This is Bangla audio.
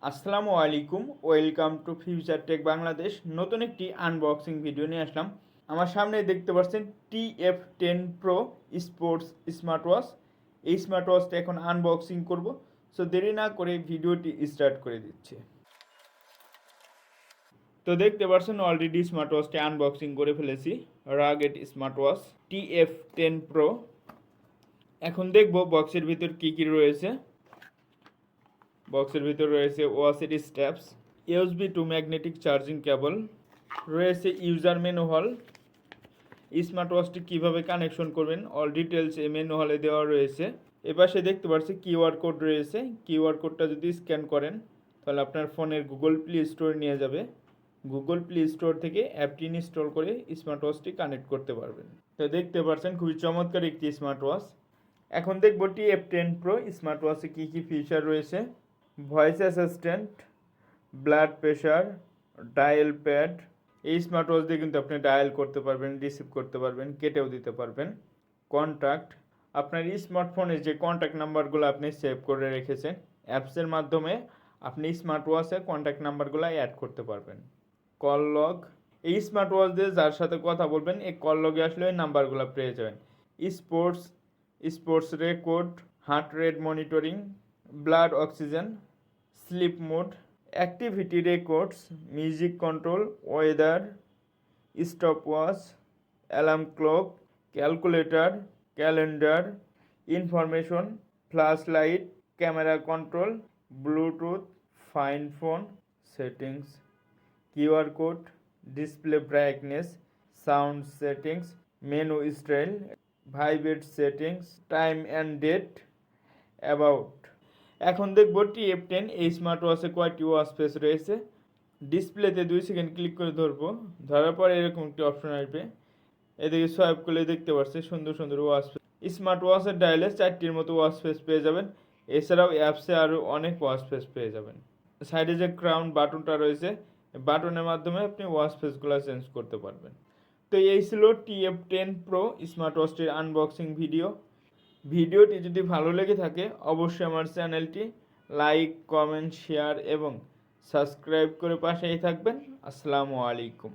আসসালামু আলাইকুম, welcome to future tech Bangladesh. নতুন একটি আনবক্সিং ভিডিও নিয়ে আসলাম। আমার সামনে দেখতে পাচ্ছেন TF10 Pro sports smart watch. এই স্মার্ট ওয়াচটা এখন আনবক্সিং করব, সো দেরি না করে ভিডিওটি স্টার্ট করে দিচ্ছি। তো দেখতে পাচ্ছেন অলরেডি স্মার্ট ওয়াচটি আনবক্সিং করে ফেলেছি। Rugged smart watch TF10 Pro। এখন দেখব বক্সের ভিতর কি কি রয়েছে। বক্সের ভিতর রয়েছে ওয়াচের straps, USB to magnetic charging cable, রয়েছে ইউজার ম্যানুয়াল, স্মার্ট ওয়াচটি কীভাবে কানেকশন করবেন অল ডিটেলস এই ম্যানুয়ালে দেওয়া রয়েছে। এপাশে দেখতে পাচ্ছি কিউআর কোড রয়েছে। কিউআর কোডটা যদি স্ক্যান করেন তাহলে আপনার ফোনের গুগল প্লে স্টোর নিয়ে যাবে। গুগল প্লে স্টোর থেকে অ্যাপটি ইনস্টল করে স্মার্ট ওয়াচটি কানেক্ট করতে পারবেন। তো দেখতে পাচ্ছেন খুবই চমৎকার একটি স্মার্ট ওয়াচ। এখন দেখব TF10 Pro স্মার্ট ওয়াচে কী কী ফিচার রয়েছে। Voice assistant, blood pressure, dial pad. এই স্মার্ট ওয়াচ দিয়ে কিন্তু আপনি ডায়াল করতে পারবেন, রিসিভ করতে পারবেন, কেটেও দিতে পারবেন। কন্ট্যাক্ট, আপনার স্মার্টফোনে যে কন্ট্যাক্ট নাম্বারগুলো আপনি সেভ করে রেখেছেন অ্যাপসের মাধ্যমে আপনি স্মার্ট ওয়াচে কন্ট্যাক্ট নাম্বারগুলো অ্যাড করতে পারবেন। কল লগ, এই স্মার্ট ওয়াচ দিয়ে যার সাথে কথা বলবেন এই কল লগে আসলে ওই নাম্বারগুলো পেয়ে যাবেন। Sports record, heart rate monitoring, blood oxygen, sleep mode, activity records, music control, weather, stopwatch, alarm clock, calculator, calendar, information, flash light, camera control, bluetooth, find phone settings, QR code, display brightness, sound settings, menu style, vibrate settings, time and date, about. এখন দেখব TF10 এই স্মার্ট ওয়াচে কয়টি ওয়াচ ফেস রয়েছে। ডিসপ্লেতে 2 সেকেন্ড ক্লিক করে ধরবো, ধরার পরে এরকম একটি অপশন আসবে। এদিকে সোয়াইপ করলে দেখতে পাচ্ছি সুন্দর সুন্দর ওয়াচ ফেস। স্মার্ট ওয়াচের ডায়ালে 4টির মতো ওয়াচ ফেস পেয়ে যাবেন। এছাড়াও অ্যাপসে আরও অনেক ওয়াচ ফেস পেয়ে যাবেন। সাইডে যে ক্রাউন বাটনটা রয়েছে বাটনের মাধ্যমে আপনি ওয়াচ ফেসগুলো চেঞ্জ করতে পারবেন। তো এই ছিল TF10 Pro স্মার্ট ওয়াচটির আনবক্সিং ভিডিও। ভিডিওটি যদি ভালো লেগে থাকে অবশ্যই আমার চ্যানেলটি লাইক, কমেন্ট, শেয়ার এবং সাবস্ক্রাইব করে পাশেই থাকবেন। আসসালামু আলাইকুম।